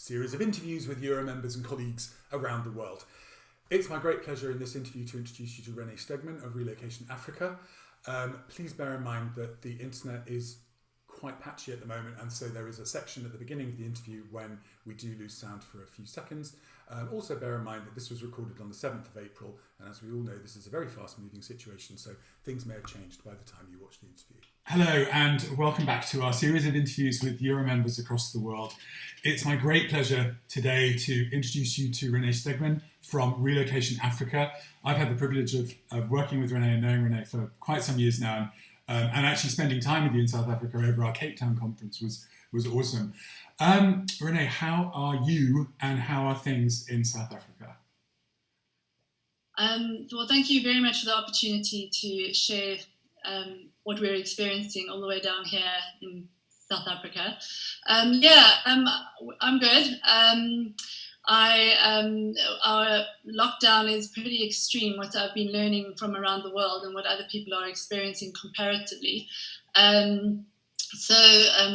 series of interviews with Euro members and colleagues around the world. It's my great pleasure in this interview to introduce you to Renee Stegmann of Relocation Africa. Please bear in mind that the internet is quite patchy at the moment, and so there is a section at the beginning of the interview when we do lose sound for a few seconds. Also bear in mind that this was recorded on the 7th of April, and as we all know, this is a very fast-moving situation, so things may have changed by the time you watch the interview. Hello, and welcome back to our series of interviews with Euro members across the world. It's my great pleasure today to introduce you to Renee Stegmann from Relocation Africa. I've had the privilege of working with Renee and knowing Renee for quite some years now, and actually spending time with you in South Africa over our Cape Town conference was awesome. Renee, how are you and how are things in South Africa? Well, thank you very much for the opportunity to share what we're experiencing all the way down here in South Africa. I'm good. Our lockdown is pretty extreme, what I've been learning from around the world and what other people are experiencing comparatively. So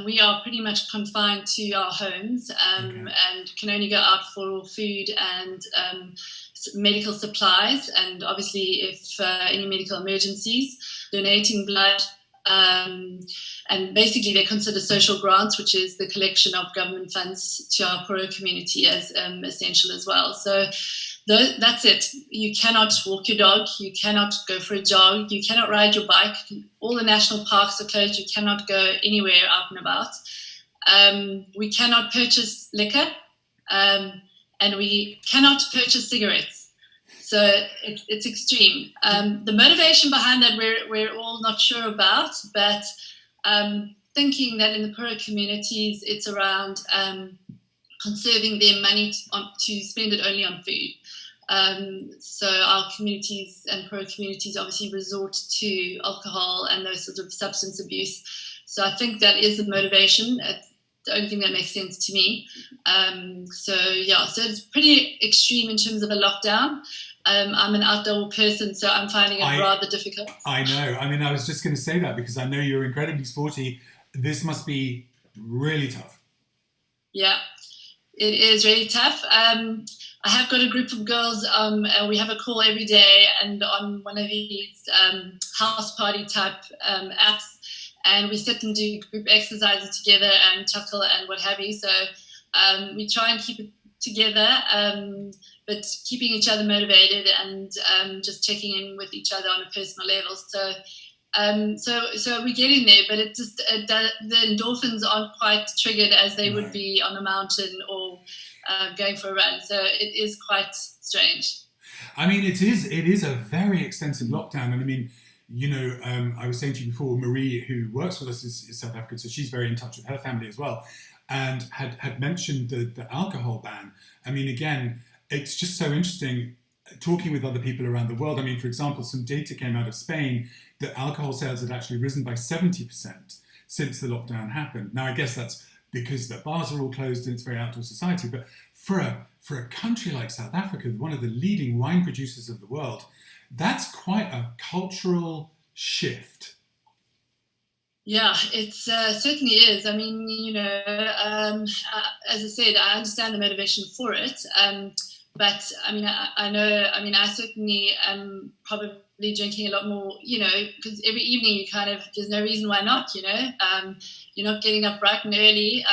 we are pretty much confined to our homes and can only go out for food and medical supplies, and obviously if any medical emergencies, donating blood, and basically they consider social grants, which is the collection of government funds to our poorer community, as essential as well. So that's it. You cannot walk your dog, you cannot go for a jog, you cannot ride your bike. All the national parks are closed, you cannot go anywhere out and about. We cannot purchase liquor, and we cannot purchase cigarettes. So it's extreme. The motivation behind that we're all not sure about, but thinking that in the poorer communities it's around conserving their money to spend it only on food. So our communities and poorer communities obviously resort to alcohol and those sorts of substance abuse. So I think that is the motivation. It's the only thing that makes sense to me. So it's pretty extreme in terms of a lockdown. I'm an outdoor person, so I'm finding it rather difficult. I know. I mean, I was just going to say that because I know you're incredibly sporty. This must be really tough. Yeah, it is really tough. I have got a group of girls. We have a call every day, and on one of these house party type apps, and we sit and do group exercises together and chuckle and what have you. So we try and keep it together, but keeping each other motivated and just checking in with each other on a personal level. So we're getting there, but the endorphins aren't quite triggered as they would be on a mountain or going for a run. So it is quite strange. I mean, it is a very extensive lockdown, and I mean, I was saying to you before, Marie, who works with us, is South African, so she's very in touch with her family as well, and had mentioned the alcohol ban. I mean, again, it's just so interesting talking with other people around the world. I mean, for example, some data came out of Spain that alcohol sales had actually risen by 70% since the lockdown happened. Now, I guess that's because the bars are all closed and it's a very outdoor society. But for a country like South Africa, one of the leading wine producers of the world, that's quite a cultural shift. Yeah, it certainly is. I mean, as I said, I understand the motivation for it. But I mean, I certainly am probably drinking a lot more, because every evening you there's no reason why not, you're not getting up bright and early.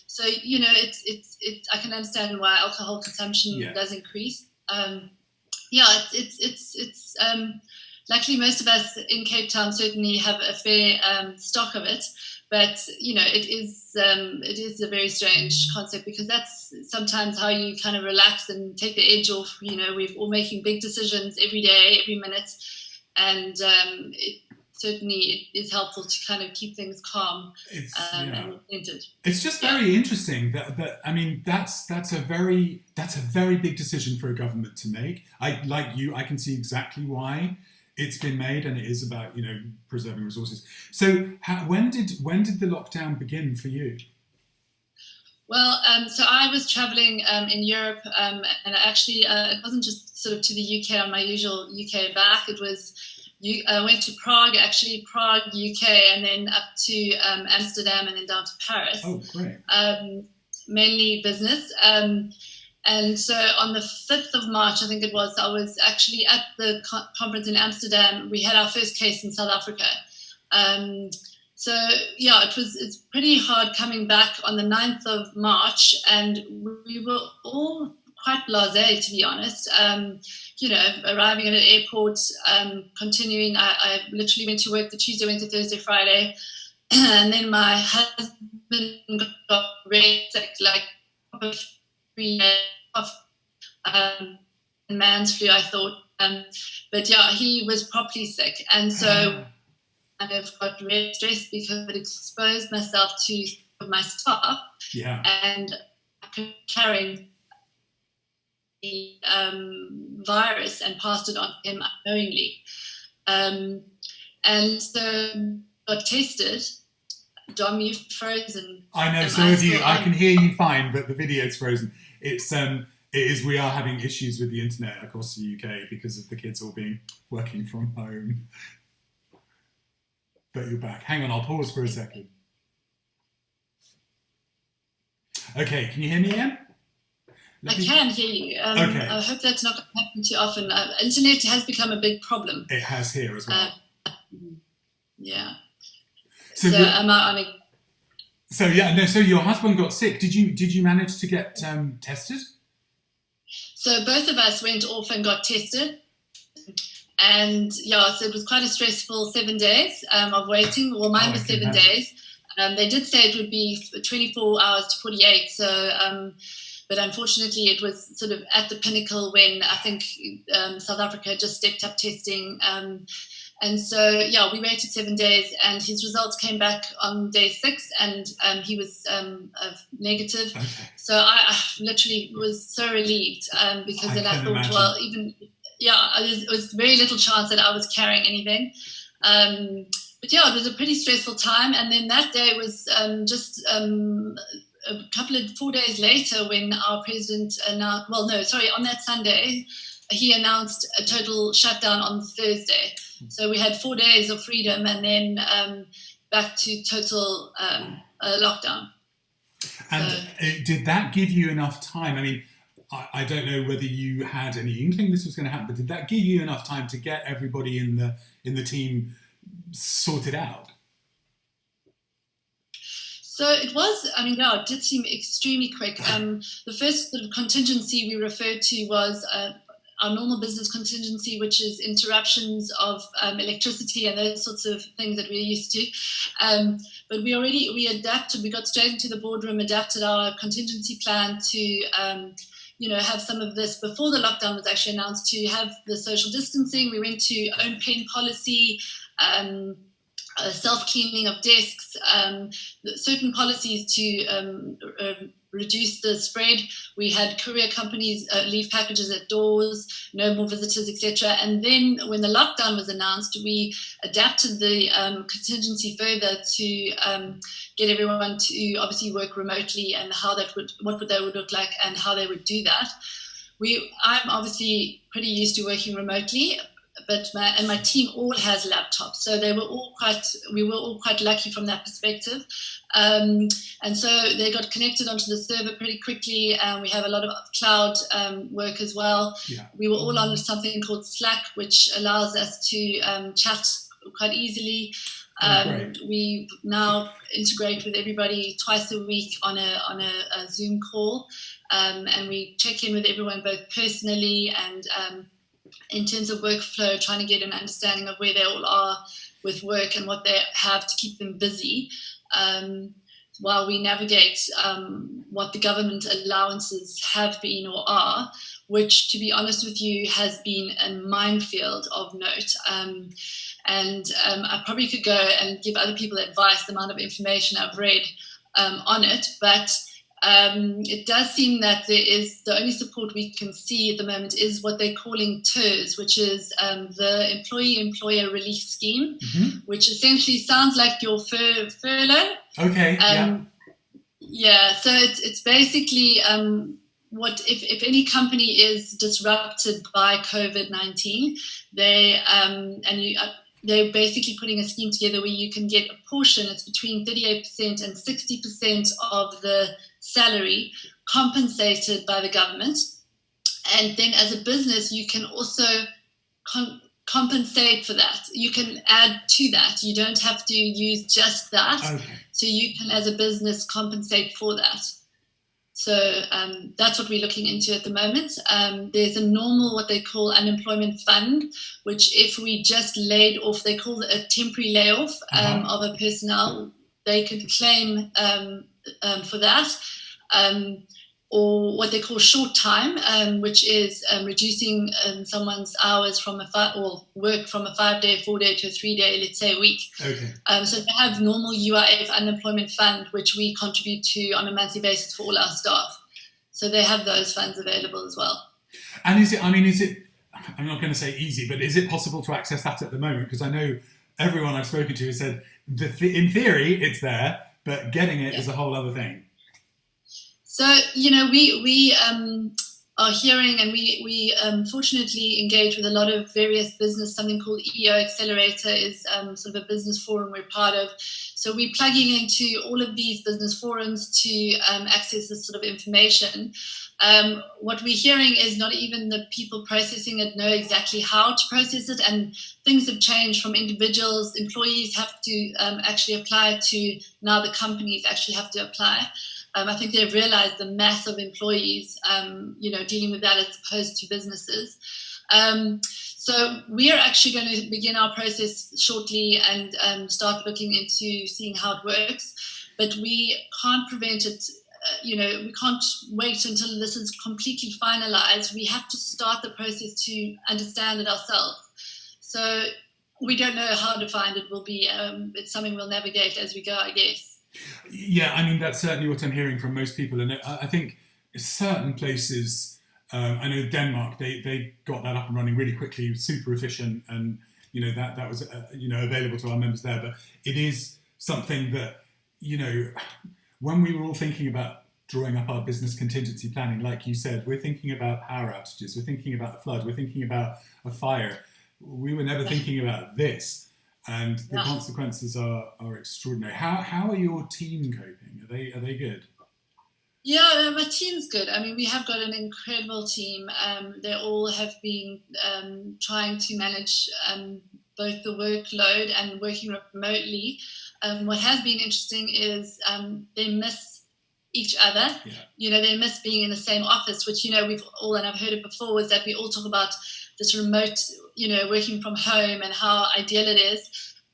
So, it's I can understand why alcohol consumption does increase. Luckily, most of us in Cape Town certainly have a fair stock of it, but it is a very strange concept because that's sometimes how you kind of relax and take the edge off. We're all making big decisions every day, every minute, and it certainly is helpful to kind of keep things calm and centered. It's just very interesting that I mean that's a very big decision for a government to make. I can see exactly why it's been made, and it is about preserving resources. So when did the lockdown begin for you? Well, so I was traveling in Europe, and actually it wasn't just sort of to the UK on my usual UK back. It was I went to Prague, UK, and then up to Amsterdam, and then down to Paris. Oh, great. mainly business. And so on the 5th of March, I think it was, I was actually at the conference in Amsterdam. We had our first case in South Africa. So yeah, it's pretty hard coming back on the 9th of March, and we were all quite blasé, to be honest. Arriving at an airport, continuing, I literally went to work the Tuesday, Wednesday, Thursday, Friday, and then my husband got really sick, like 3 days off, man's flu, I thought. But yeah, he was properly sick, and so I kind of got really stressed because I'd exposed myself to my staff, and I could carry the virus and passed it on to him unknowingly. And so got tested. Dom, you've frozen. I know, so have you. I can hear you fine, but the video's frozen. We are having issues with the internet across the UK because of the kids all working from home. But you're back. Hang on, I'll pause for a second. Okay, can you hear me again? I can hear you. Okay. I hope that's not going to happen too often. Internet has become a big problem. It has here as well. Yeah. So am I on a... So your husband got sick. Did you manage to get tested? So both of us went off and got tested. And so it was quite a stressful 7 days of waiting. Well, mine was 7 days. They did say it would be 24 hours to 48. So, but unfortunately, it was sort of at the pinnacle when I think South Africa just stepped up testing. And so, we waited 7 days, and his results came back on day 6, and he was negative. Okay. So I literally was so relieved because then I thought, imagine. Well, even... it was very little chance that I was carrying anything. But it was a pretty stressful time. And then that day was just a 4 days later when our president announced, on that Sunday, he announced a total shutdown on Thursday. So we had 4 days of freedom and then back to total lockdown. And did that give you enough time? I mean, I don't know whether you had any inkling this was going to happen, but did that give you enough time to get everybody in the team sorted out? So it was, it did seem extremely quick. The first sort of contingency we referred to was our normal business contingency, which is interruptions of electricity and those sorts of things that we're used to. But we adapted, we got straight into the boardroom, adapted our contingency plan to have some of this before the lockdown was actually announced, to have the social distancing. We went to own pen policy, self-cleaning of desks, certain policies to reduce the spread. We had courier companies leave packages at doors, no more visitors, etc. And then when the lockdown was announced, we adapted the contingency further to get everyone to obviously work remotely, and what they would look like and how they would do that. I'm obviously pretty used to working remotely, but my team all has laptops, so we were all quite lucky from that perspective. And so they got connected onto the server pretty quickly, and we have a lot of cloud work as well. Yeah. We were all on something called Slack, which allows us to chat quite easily. We now integrate with everybody twice a week on a Zoom call, and we check in with everyone both personally and in terms of workflow, trying to get an understanding of where they all are with work and what they have to keep them busy, while we navigate what the government allowances have been or are, which, to be honest with you, has been a minefield of note. And I probably could go and give other people advice, the amount of information I've read on it, but it does seem that the only support we can see at the moment is what they're calling TERS, which is the Employee-Employer Relief Scheme, mm-hmm. which essentially sounds like your furlough. Okay. So it's basically what if any company is disrupted by COVID-19, they they're basically putting a scheme together where you can get a portion, it's between 38% and 60% of the salary compensated by the government. And then as a business, you can also compensate for that. You can add to that. You don't have to use just that. Okay. So you can, as a business, compensate for that. So that's what we're looking into at the moment. There's a normal, what they call unemployment fund, which if we just laid off, they call it a temporary layoff of a personnel, they could claim for that. Or what they call short time, which is reducing someone's hours from work from a 5-day, 4-day to a 3-day, let's say a week. Okay. So they have normal UIF unemployment fund, which we contribute to on a monthly basis for all our staff. So they have those funds available as well. And is it, I'm not going to say easy, but is it possible to access that at the moment? Because I know everyone I've spoken to has said, in theory, it's there, but getting it is a whole other thing. So, we are hearing, and we fortunately engage with a lot of various business. Something called EO Accelerator is sort of a business forum we're part of. So we're plugging into all of these business forums to access this sort of information. What we're hearing is not even the people processing it know exactly how to process it, and things have changed from individuals. Employees have to actually apply to now the companies actually have to apply. I think they've realized the mass of employees, dealing with that as opposed to businesses. So we are actually going to begin our process shortly and start looking into seeing how it works. But we can't prevent it. We can't wait until this is completely finalized. We have to start the process to understand it ourselves. So we don't know how defined it will be. It's something we'll navigate as we go, I guess. Yeah, that's certainly what I'm hearing from most people. And I think certain places, I know Denmark, they got that up and running really quickly, super efficient, and that was available to our members there. But it is something that, when we were all thinking about drawing up our business contingency planning, like you said, we're thinking about power outages, we're thinking about a flood, we're thinking about a fire. We were never thinking about this. And the consequences are extraordinary. How are your team coping? Are they good? Yeah, my team's good. We have got an incredible team. They all have been trying to manage both the workload and working remotely. What has been interesting is they miss each other. Yeah. They miss being in the same office, which we've all, and I've heard it before, is that we all talk about this remote, working from home and how ideal it is.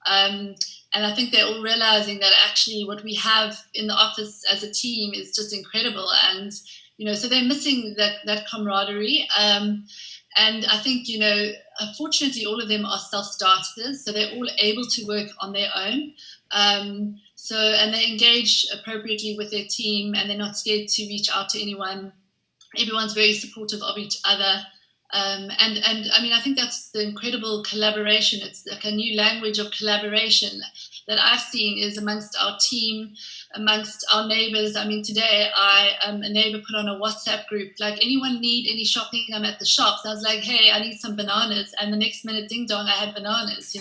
And I think they're all realizing that actually what we have in the office as a team is just incredible. And, so they're missing that camaraderie. And I think, fortunately, all of them are self-starters. So they're all able to work on their own. And they engage appropriately with their team, and they're not scared to reach out to anyone. Everyone's very supportive of each other. I think that's the incredible collaboration. It's like a new language of collaboration that I've seen is amongst our team, amongst our neighbors. Today a neighbor put on a WhatsApp group, like, anyone need any shopping? I'm at the shops. I was like, hey, I need some bananas. And the next minute, ding dong, I had bananas,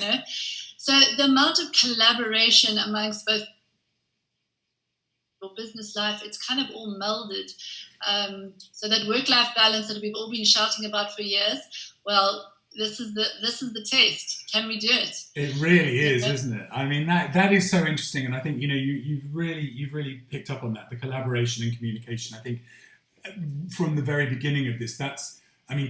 So the amount of collaboration amongst both business life, it's kind of all melded. So that work-life balance that we've all been shouting about for years, well, this is the taste. Can we do it? It really is, isn't it? That is so interesting, and I think you've really picked up on that, the collaboration and communication. I think from the very beginning of this, that's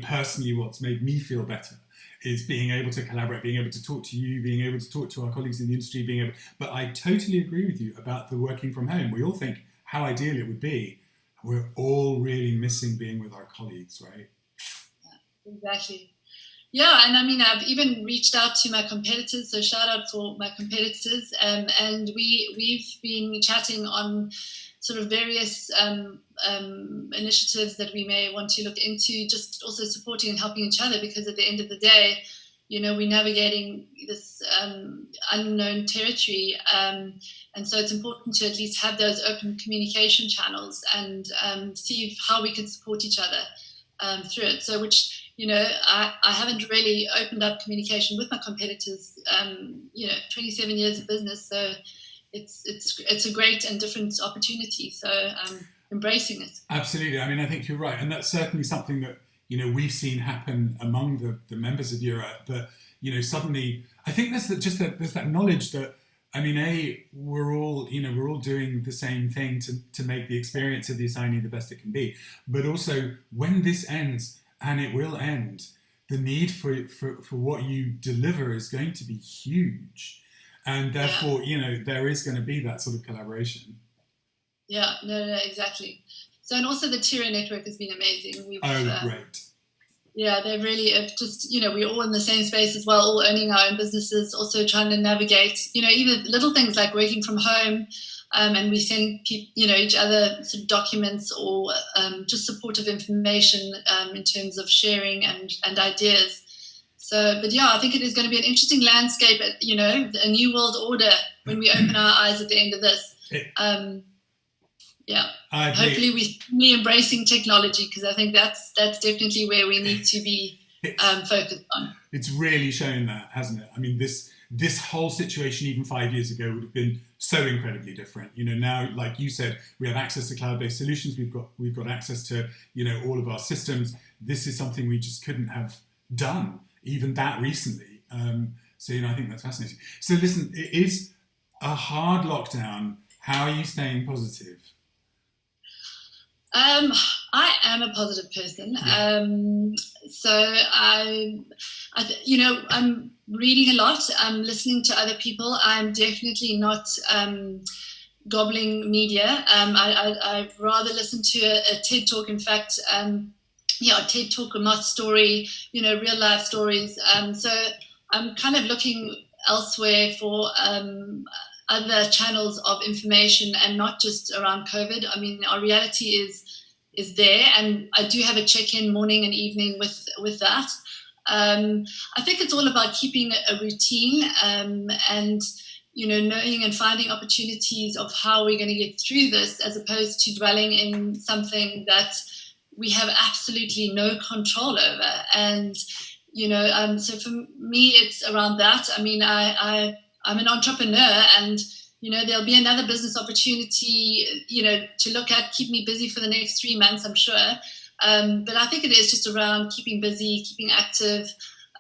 personally what's made me feel better is being able to collaborate, being able to talk to you, being able to talk to our colleagues in the industry, but I totally agree with you about the working from home. We all think how ideal it would be. We're all really missing being with our colleagues, right? Yeah, exactly. Yeah, and I've even reached out to my competitors, so shout out for my competitors, and we've been chatting on sort of various initiatives that we may want to look into, just also supporting and helping each other, because at the end of the day, we're navigating this unknown territory, and so it's important to at least have those open communication channels and see how we can support each other through it. So which, I haven't really opened up communication with my competitors. 27 years of business, so it's a great and different opportunity. So I'm embracing it. Absolutely. I mean, I think you're right, and that's certainly something that we've seen happen among the members of Europe. That suddenly, I think there's that knowledge that, I mean, we're all doing the same thing to make the experience of the assignee the best it can be. But also, when this ends, and it will end, the need for what you deliver is going to be huge, and therefore, there is going to be that sort of collaboration. Yeah, no, exactly. So, and also the Tira network has been amazing. Great. Yeah, they really have just, we're all in the same space as well, all owning our own businesses, also trying to navigate, even little things like working from home, and we send each other sort of documents or just supportive information in terms of sharing and ideas. So, but yeah, I think it is going to be an interesting landscape, a new world order when we open our eyes at the end of this. Hopefully we're embracing technology, because I think that's definitely where we need to be focused on. It's really shown that, hasn't it? I mean, this whole situation even 5 years ago would have been so incredibly different. Now, like you said, we have access to cloud-based solutions. We've got access to all of our systems. This is something we just couldn't have done even that recently. So I think that's fascinating. So listen, it is a hard lockdown. How are you staying positive? I am a positive person. Yeah. So I'm reading a lot. I'm listening to other people. I'm definitely not gobbling media. I rather listen to a TED Talk. In fact, a TED Talk or not story, real life stories. So I'm kind of looking elsewhere for other channels of information, and not just around COVID. I mean, our reality is there, and I do have a check-in morning and evening with that. I think it's all about keeping a routine and knowing and finding opportunities of how we're going to get through this, as opposed to dwelling in something that we have absolutely no control over. And so for me, it's around that. I mean, I'm an entrepreneur, and there'll be another business opportunity to look at, keep me busy for the next 3 months, I'm sure. But I think it is just around keeping busy, keeping active.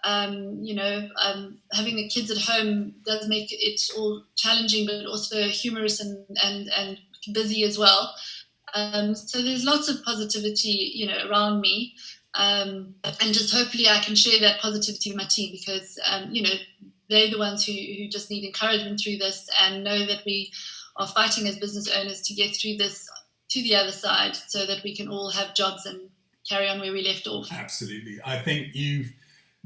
Having the kids at home does make it all challenging, but also humorous and busy as well. So there's lots of positivity around me, and just hopefully I can share that positivity with my team, because they're the ones who just need encouragement through this, and know that we are fighting as business owners to get through this to the other side, so that we can all have jobs and carry on where we left off. Absolutely. I think you've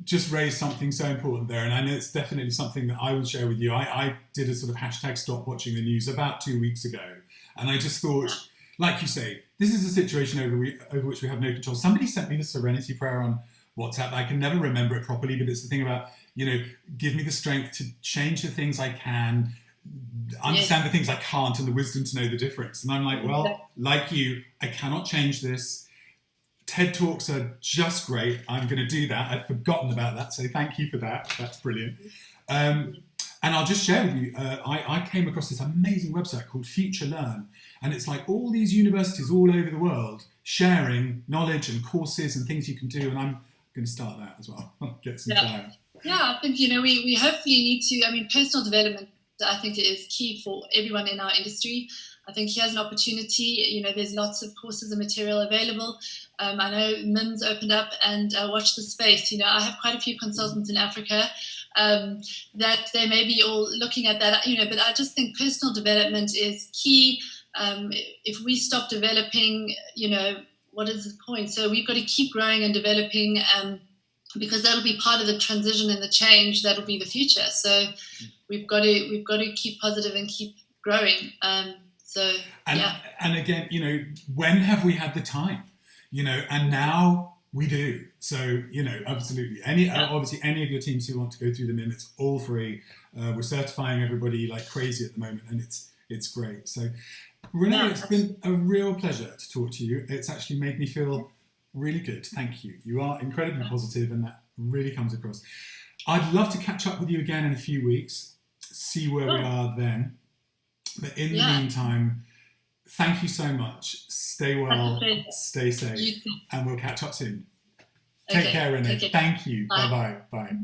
just raised something so important there, and I know it's definitely something that I will share with you. I did a sort of hashtag stop watching the news about 2 weeks ago, and I just thought, like you say, this is a situation over which we have no control. Somebody sent me the Serenity Prayer on WhatsApp. I can never remember it properly, but it's the thing about, give me the strength to change the things I can, understand the things I can't, and the wisdom to know the difference. And I'm like, well, like you, I cannot change this. TED Talks are just great. I'm going to do that. I'd forgotten about that, so thank you for that. That's brilliant. And I'll just share with you, I came across this amazing website called Future Learn, and it's like all these universities all over the world sharing knowledge and courses and things you can do, and I'm going to start that as well. Get some time. Yeah, I think, we hopefully need to, personal development, I think, is key for everyone in our industry. I think here's an opportunity. There's lots of courses and material available. I know MIM's opened up, and watch the space. I have quite a few consultants in Africa that they may be all looking at that, but I just think personal development is key. If we stop developing, what is the point? So we've got to keep growing and developing, because that'll be part of the transition and the change. That'll be the future. So we've got to keep positive and keep growing. And again, when have we had the time? And now we do. So, absolutely. Obviously, any of your teams who want to go through the MIM, it's all free. We're certifying everybody like crazy at the moment, and it's great. So, Renee, it's been a real pleasure to talk to you. It's actually made me feel Really good. Thank you. You are incredibly positive, and that really comes across. I'd love to catch up with you again in a few weeks, see where we are then. But in the meantime, thank you so much. Stay well, stay safe, and we'll catch up soon. Take care, Renee. Thank you. Bye-bye. Bye.